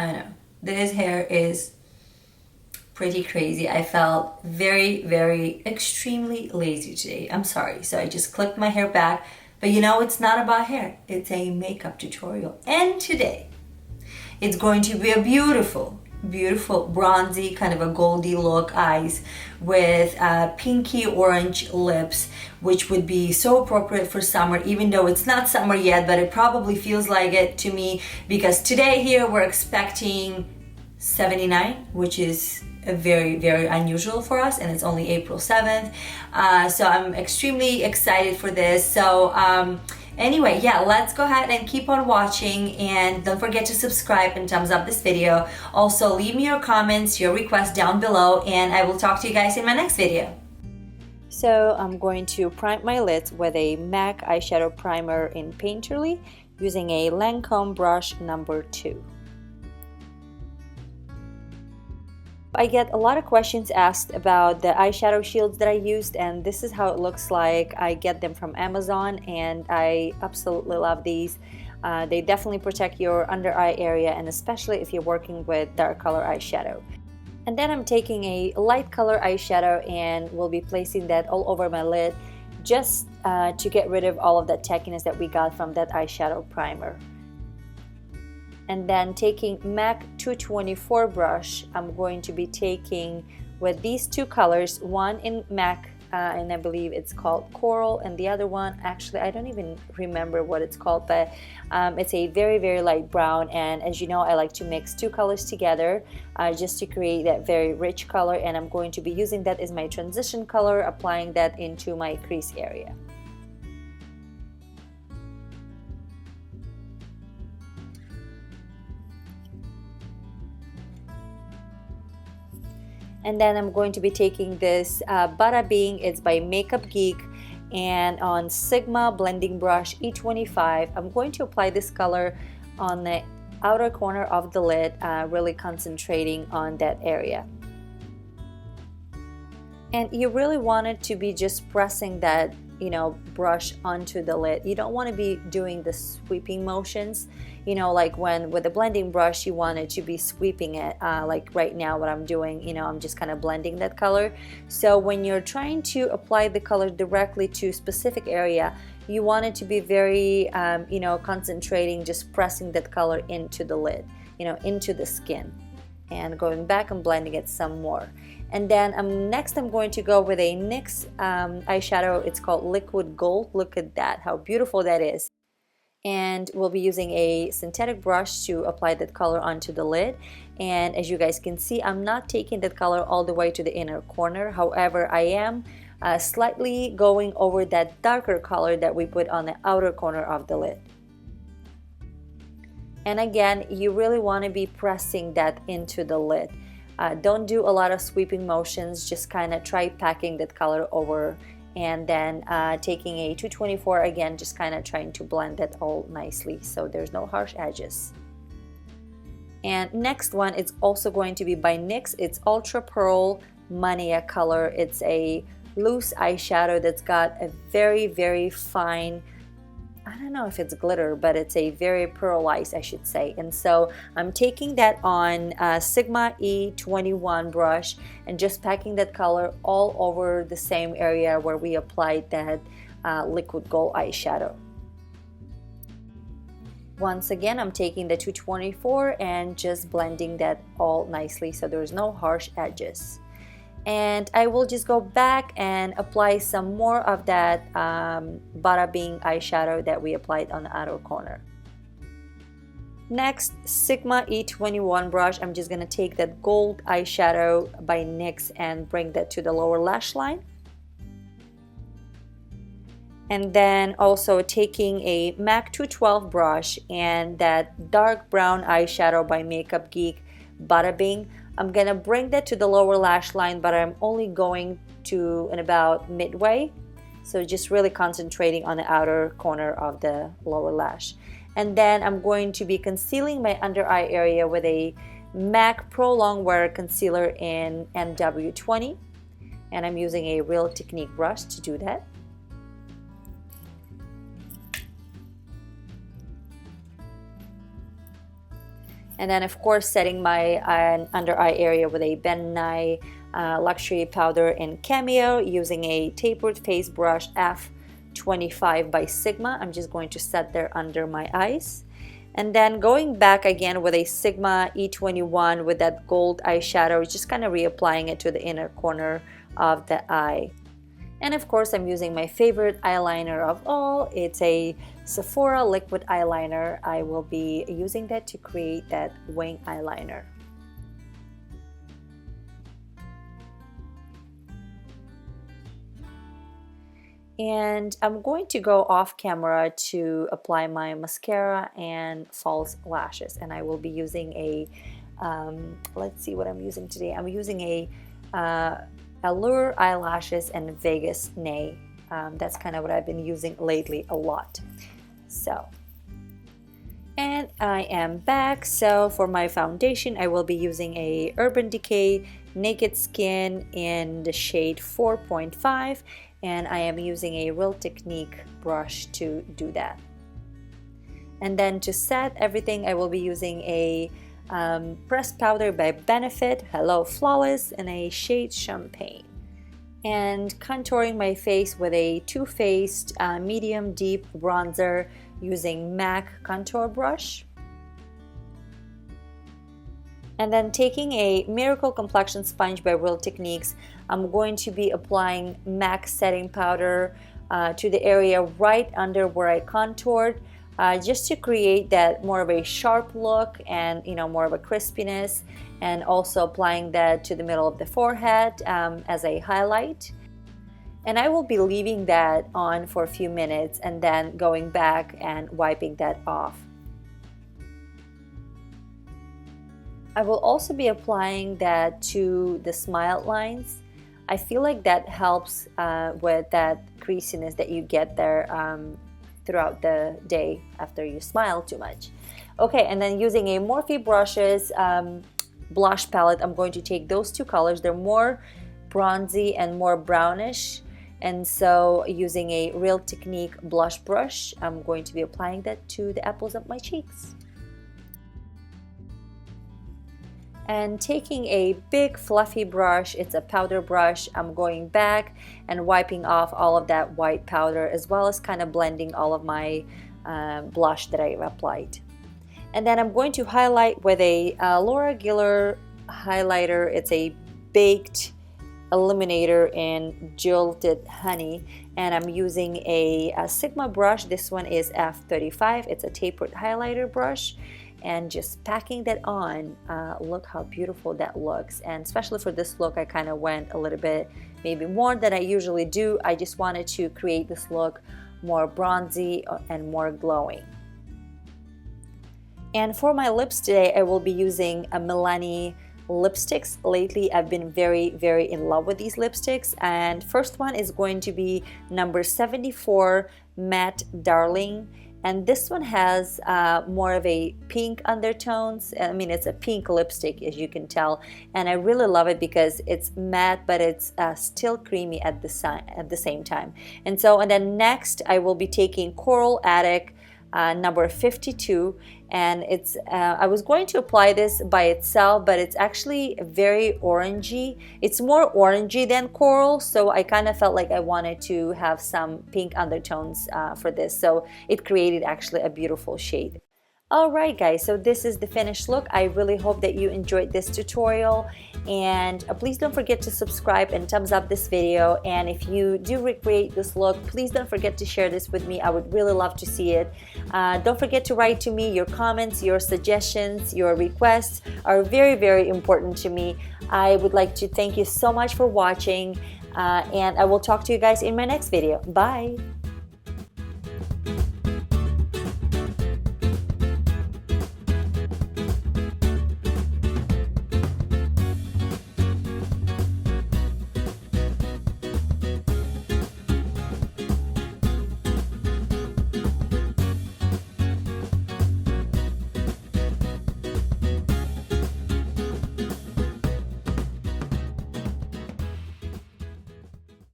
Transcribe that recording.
I know. This hair is pretty crazy. I felt very, very, extremely lazy today. I'm sorry. So I just clipped my hair back. But you know, it's not about hair. It's a makeup tutorial. And today, it's going to be a beautiful, beautiful bronzy, kind of a goldy look eyes with pinky orange lips, which would be so appropriate for summer, even though it's not summer yet, but it probably feels like it to me because today here we're expecting 79, which is a very, very unusual for us, and it's only April 7th. So I'm extremely excited for this. So anyway, yeah, let's go ahead and keep on watching, and don't forget to subscribe and thumbs up this video. Also, leave me your comments, your requests down below, and I will talk to you guys in my next video. So I'm going to prime my lids with a MAC eyeshadow primer in Painterly using a Lancome brush number 2. I get a lot of questions asked about the eyeshadow shields that I used, and this is how it looks like. I get them from Amazon and I absolutely love these. They definitely protect your under eye area, and especially if you're working with dark color eyeshadow. And then I'm taking a light color eyeshadow and we'll be placing that all over my lid just to get rid of all of that tackiness that we got from that eyeshadow primer. And then taking MAC 224 brush, I'm going to be taking with these two colors, one in MAC and I believe it's called Coral, and the other one, actually I don't even remember what it's called, but it's a very, very light brown. And as you know, I like to mix two colors together just to create that very rich color, and I'm going to be using that as my transition color, applying that into my crease area. And then I'm going to be taking this Bada Bing, it's by Makeup Geek, and on Sigma blending brush E25, I'm going to apply this color on the outer corner of the lid, really concentrating on that area. And you really want it to be just pressing that, you know, brush onto the lid. You don't want to be doing the sweeping motions, you know, like when with a blending brush you want it to be sweeping it, like right now what I'm doing, you know, I'm just kind of blending that color. So when you're trying to apply the color directly to a specific area, you want it to be very you know, concentrating, just pressing that color into the lid, you know, into the skin, and going back and blending it some more. And then next I'm going to go with a NYX eyeshadow. It's called Liquid Gold. Look at that, how beautiful that is. And we'll be using a synthetic brush to apply that color onto the lid. And as you guys can see, I'm not taking that color all the way to the inner corner. However, I am slightly going over that darker color that we put on the outer corner of the lid. And again, you really want to be pressing that into the lid. Don't do a lot of sweeping motions, just kind of try packing that color over, and then taking a 224 again, just kind of trying to blend that all nicely so there's no harsh edges. And next one, it's also going to be by NYX. It's Ultra Pearl Mania color. It's a loose eyeshadow that's got a very, very fine, I don't know if it's glitter, but it's a very pearlized, I should say. And so I'm taking that on Sigma E21 brush and just packing that color all over the same area where we applied that liquid gold eyeshadow. Once again, I'm taking the 224 and just blending that all nicely so there's no harsh edges. And I will just go back and apply some more of that Bada Bing eyeshadow that we applied on the outer corner. Next, Sigma E21 brush, I'm just going to take that gold eyeshadow by NYX and bring that to the lower lash line. And then also taking a MAC 212 brush and that dark brown eyeshadow by Makeup Geek, Bada Bing, I'm gonna bring that to the lower lash line, but I'm only going to in about midway, so just really concentrating on the outer corner of the lower lash. And then I'm going to be concealing my under eye area with a MAC Pro Longwear concealer in NW20, and I'm using a Real Technique brush to do that. And then of course setting my under eye area with a Ben Nye Luxury Powder in Cameo using a tapered face brush F25 by Sigma. I'm just going to set there under my eyes. And then going back again with a Sigma E21 with that gold eyeshadow, just kind of reapplying it to the inner corner of the eye. And of course, I'm using my favorite eyeliner of all. It's a Sephora liquid eyeliner. I will be using that to create that wing eyeliner. And I'm going to go off camera to apply my mascara and false lashes. And I will be using a, let's see what I'm using today. I'm using a Allure eyelashes and Vegas Nay. That's kind of what I've been using lately a lot. So, and I am back. So for my foundation, I will be using a Urban Decay Naked Skin in the shade 4.5, and I am using a Real Technique brush to do that. And then to set everything, I will be using a pressed powder by Benefit, Hello Flawless, in a shade Champagne. And contouring my face with a Too Faced medium deep bronzer using MAC contour brush. And then taking a Miracle Complexion Sponge by Real Techniques, I'm going to be applying MAC setting powder to the area right under where I contoured, just to create that more of a sharp look and more of a crispiness, and also applying that to the middle of the forehead as a highlight. And I will be leaving that on for a few minutes and then going back and wiping that off. I will also be applying that to the smile lines. I feel like that helps with that creasiness that you get there throughout the day after you smile too much. Okay, and then using a Morphe Brushes blush palette, I'm going to take those two colors. They're more bronzy and more brownish, and so using a Real Technique blush brush, I'm going to be applying that to the apples of my cheeks. And taking a big fluffy brush, it's a powder brush, I'm going back and wiping off all of that white powder, as well as kind of blending all of my blush that I've applied. And then I'm going to highlight with a Laura Geller highlighter. It's a baked illuminator in Jilted Honey, and I'm using a Sigma brush. This one is F35. It's a tapered highlighter brush, and just packing that on. Look how beautiful that looks. And especially for this look, I kind of went a little bit maybe more than I usually do. I just wanted to create this look more bronzy and more glowing. And for my lips today, I will be using a Milani lipsticks. Lately, I've been very, very in love with these lipsticks. And first one is going to be number 74 Matte Darling. And this one has more of a pink undertones. I mean, it's a pink lipstick, as you can tell. And I really love it because it's matte, but it's still creamy at the same time. And then next, I will be taking Coral Attic number 52, and it's I was going to apply this by itself, but it's actually very orangey. It's more orangey than coral, so I kind of felt like I wanted to have some pink undertones for this, so it created actually a beautiful shade. Alright guys, so this is the finished look. I really hope that you enjoyed this tutorial, and please don't forget to subscribe and thumbs up this video. And if you do recreate this look, please don't forget to share this with me. I would really love to see it. Don't forget to write to me. Your comments, your suggestions, your requests are very, very important to me. I would like to thank you so much for watching, and I will talk to you guys in my next video. Bye!